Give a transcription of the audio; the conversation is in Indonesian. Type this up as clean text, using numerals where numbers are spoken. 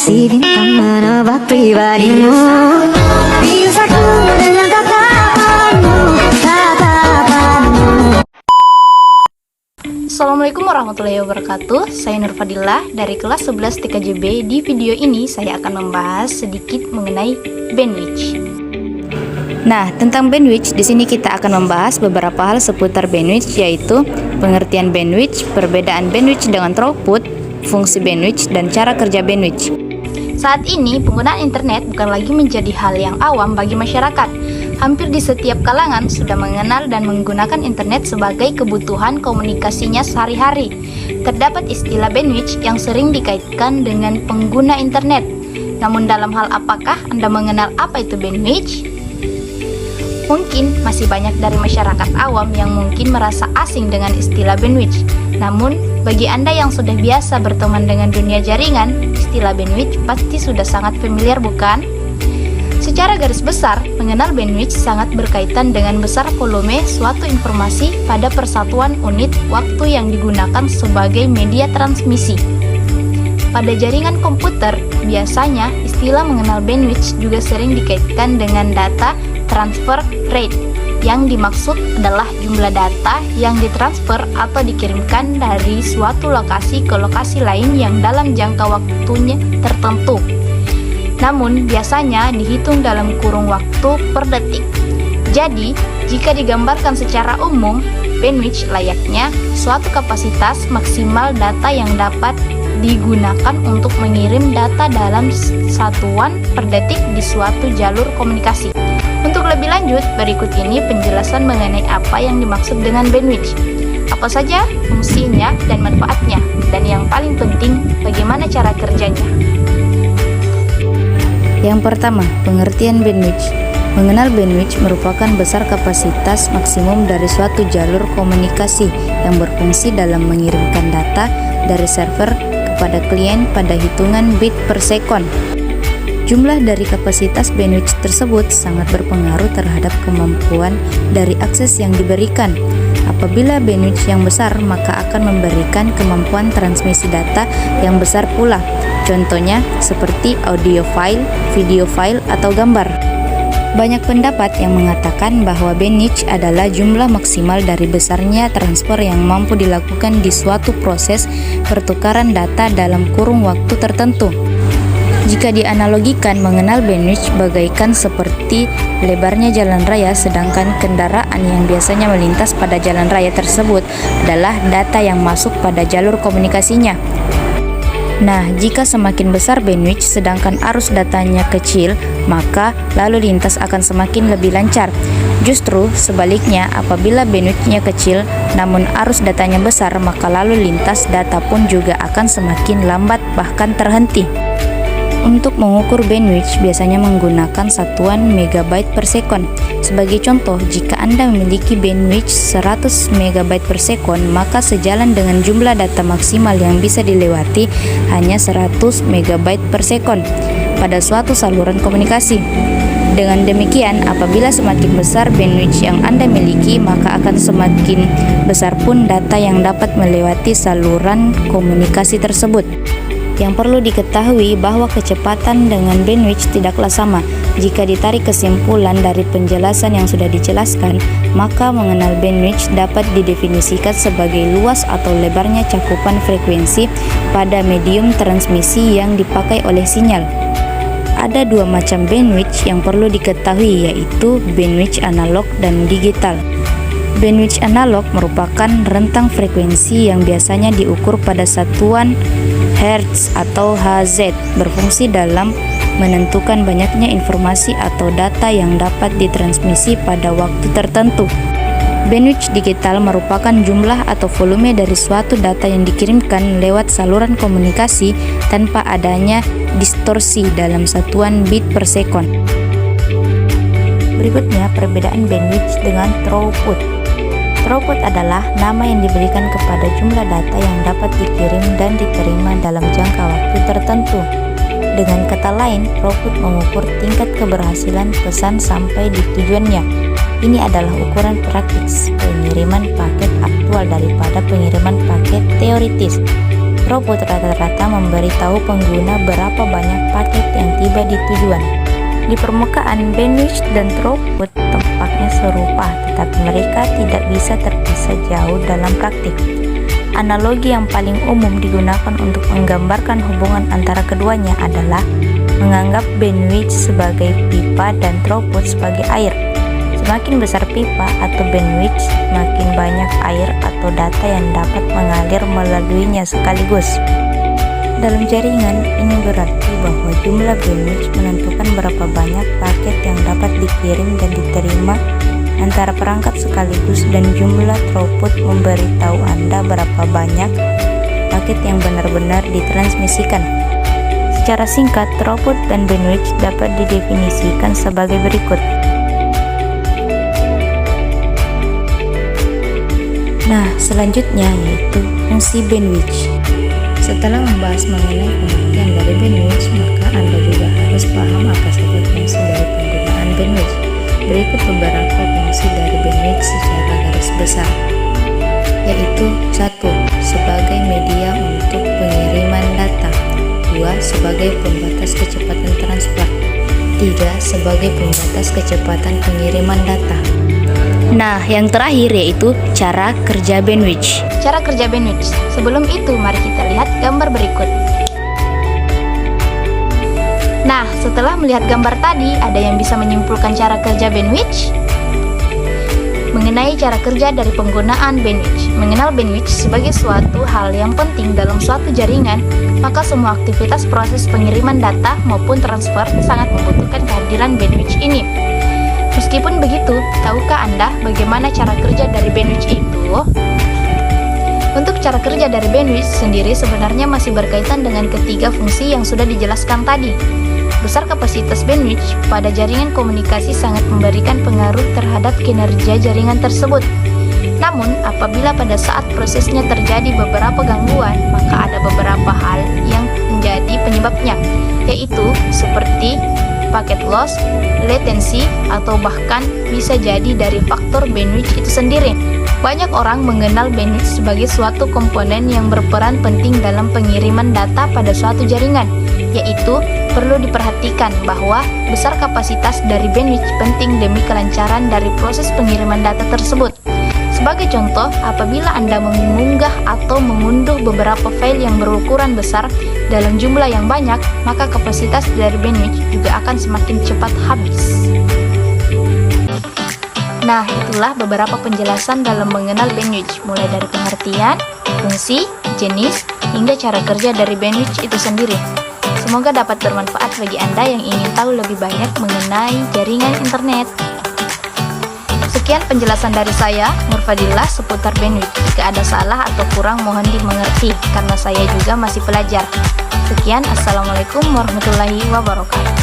si bintang menebak pribadimu. Bisa ku dengan tatapanmu, tatapanmu. Assalamualaikum warahmatullahi wabarakatuh. Saya Nur Fadilah dari kelas 11 TKJB. Di video ini saya akan membahas sedikit mengenai bandwidth. Nah, tentang bandwidth di sini kita akan membahas beberapa hal seputar bandwidth, yaitu pengertian bandwidth, perbedaan bandwidth dengan throughput, fungsi bandwidth, dan cara kerja bandwidth. Saat ini, penggunaan internet bukan lagi menjadi hal yang awam bagi masyarakat. Hampir di setiap kalangan sudah mengenal dan menggunakan internet sebagai kebutuhan komunikasinya sehari-hari. Terdapat istilah bandwidth yang sering dikaitkan dengan pengguna internet. Namun dalam hal apakah Anda mengenal apa itu bandwidth? Mungkin masih banyak dari masyarakat awam yang mungkin merasa asing dengan istilah bandwidth. Namun, bagi Anda yang sudah biasa berteman dengan dunia jaringan, istilah bandwidth pasti sudah sangat familiar, bukan? Secara garis besar, mengenal bandwidth sangat berkaitan dengan besar volume suatu informasi pada persatuan unit waktu yang digunakan sebagai media transmisi. Pada jaringan komputer, biasanya istilah mengenal bandwidth juga sering dikaitkan dengan data transfer rate, yang dimaksud adalah jumlah data yang ditransfer atau dikirimkan dari suatu lokasi ke lokasi lain yang dalam jangka waktunya tertentu. Namun, biasanya dihitung dalam kurung waktu per detik. Jadi, jika digambarkan secara umum, bandwidth layaknya suatu kapasitas maksimal data yang dapat digunakan untuk mengirim data dalam satuan per detik di suatu jalur komunikasi. Untuk lebih lanjut, berikut ini penjelasan mengenai apa yang dimaksud dengan bandwidth. Apa saja fungsinya dan manfaatnya, dan yang paling penting, bagaimana cara kerjanya. Yang pertama, pengertian bandwidth. Mengenal bandwidth merupakan besar kapasitas maksimum dari suatu jalur komunikasi yang berfungsi dalam mengirimkan data dari server kepada klien pada hitungan bit per sekon. Jumlah dari kapasitas bandwidth tersebut sangat berpengaruh terhadap kemampuan dari akses yang diberikan. Apabila bandwidth yang besar, maka akan memberikan kemampuan transmisi data yang besar pula. Contohnya seperti audio file, video file, atau gambar. Banyak pendapat yang mengatakan bahwa bandwidth adalah jumlah maksimal dari besarnya transfer yang mampu dilakukan di suatu proses pertukaran data dalam kurung waktu tertentu. Jika dianalogikan, mengenal bandwidth bagaikan seperti lebarnya jalan raya, sedangkan kendaraan yang biasanya melintas pada jalan raya tersebut adalah data yang masuk pada jalur komunikasinya. Nah, jika semakin besar bandwidth sedangkan arus datanya kecil, maka lalu lintas akan semakin lebih lancar. Justru sebaliknya, apabila bandwidthnya kecil namun arus datanya besar, maka lalu lintas data pun juga akan semakin lambat bahkan terhenti. Untuk mengukur bandwidth biasanya menggunakan satuan megabyte per sekon. Sebagai contoh, jika Anda memiliki bandwidth 100 megabyte per sekon, maka sejalan dengan jumlah data maksimal yang bisa dilewati hanya 100 megabyte per sekon pada suatu saluran komunikasi. Dengan demikian, apabila semakin besar bandwidth yang Anda miliki, maka akan semakin besar pun data yang dapat melewati saluran komunikasi tersebut. Yang perlu diketahui bahwa kecepatan dengan bandwidth tidaklah sama. Jika ditarik kesimpulan dari penjelasan yang sudah dijelaskan, maka mengenal bandwidth dapat didefinisikan sebagai luas atau lebarnya cakupan frekuensi pada medium transmisi yang dipakai oleh sinyal. Ada dua macam bandwidth yang perlu diketahui, yaitu bandwidth analog dan digital. Bandwidth analog merupakan rentang frekuensi yang biasanya diukur pada satuan Hertz atau Hz, berfungsi dalam menentukan banyaknya informasi atau data yang dapat ditransmisi pada waktu tertentu. Bandwidth digital merupakan jumlah atau volume dari suatu data yang dikirimkan lewat saluran komunikasi tanpa adanya distorsi dalam satuan bit per sekon. Berikutnya, perbedaan bandwidth dengan throughput. Throughput adalah nama yang diberikan kepada jumlah data yang dapat dikirim dan diterima dalam jangka waktu tertentu. Dengan kata lain, throughput mengukur tingkat keberhasilan pesan sampai di tujuannya. Ini adalah ukuran praktis pengiriman paket aktual daripada pengiriman paket teoritis. Throughput rata-rata memberitahu pengguna berapa banyak paket yang tiba di tujuan. Di permukaan, bandwidth dan throughput tampaknya serupa, tetapi mereka tidak bisa terpisah jauh dalam praktik. Analogi yang paling umum digunakan untuk menggambarkan hubungan antara keduanya adalah menganggap bandwidth sebagai pipa dan throughput sebagai air. Semakin besar pipa atau bandwidth, semakin banyak air atau data yang dapat mengalir melaluinya sekaligus. Dalam jaringan, ini berarti bahwa jumlah bandwidth menentukan berapa banyak paket yang dapat dikirim dan diterima antara perangkat sekaligus, dan jumlah throughput memberitahu Anda berapa banyak paket yang benar-benar ditransmisikan. Secara singkat, throughput dan bandwidth dapat didefinisikan sebagai berikut. Nah, selanjutnya yaitu fungsi bandwidth. Setelah membahas mengenai pengertian dari bandwidth, maka Anda juga harus paham apa saja fungsi dari penggunaan bandwidth. Berikut beberapa fungsi dari bandwidth secara garis besar, yaitu 1. Sebagai media untuk pengiriman data, 2. Sebagai pembatas kecepatan transfer, 3. Sebagai pembatas kecepatan pengiriman data. Nah, yang terakhir yaitu cara kerja bandwidth. Cara kerja bandwidth. Sebelum itu, mari kita lihat gambar berikut. Nah, setelah melihat gambar tadi, ada yang bisa menyimpulkan cara kerja bandwidth? Mengenai cara kerja dari penggunaan bandwidth. Mengenal bandwidth sebagai suatu hal yang penting dalam suatu jaringan, maka semua aktivitas proses pengiriman data maupun transfer sangat membutuhkan kehadiran bandwidth ini. Meskipun begitu, tahukah Anda bagaimana cara kerja dari bandwidth itu? Untuk cara kerja dari bandwidth sendiri sebenarnya masih berkaitan dengan ketiga fungsi yang sudah dijelaskan tadi. Besar kapasitas bandwidth pada jaringan komunikasi sangat memberikan pengaruh terhadap kinerja jaringan tersebut. Namun, apabila pada saat prosesnya terjadi beberapa gangguan, maka ada beberapa hal yang menjadi penyebabnya, yaitu seperti paket loss, latency, atau bahkan bisa jadi dari faktor bandwidth itu sendiri. Banyak orang mengenal bandwidth sebagai suatu komponen yang berperan penting dalam pengiriman data pada suatu jaringan, yaitu perlu diperhatikan bahwa besar kapasitas dari bandwidth penting demi kelancaran dari proses pengiriman data tersebut. Sebagai contoh, apabila Anda mengunggah atau mengunduh beberapa file yang berukuran besar dalam jumlah yang banyak, maka kapasitas dari bandwidth juga akan semakin cepat habis. Nah, itulah beberapa penjelasan dalam mengenal bandwidth, mulai dari pengertian, fungsi, jenis, hingga cara kerja dari bandwidth itu sendiri. Semoga dapat bermanfaat bagi Anda yang ingin tahu lebih banyak mengenai jaringan internet. Sekian penjelasan dari saya, Nurfadillah, seputar bandwidth. Jika ada salah atau kurang mohon dimengerti, karena saya juga masih pelajar. Sekian, Assalamualaikum warahmatullahi wabarakatuh.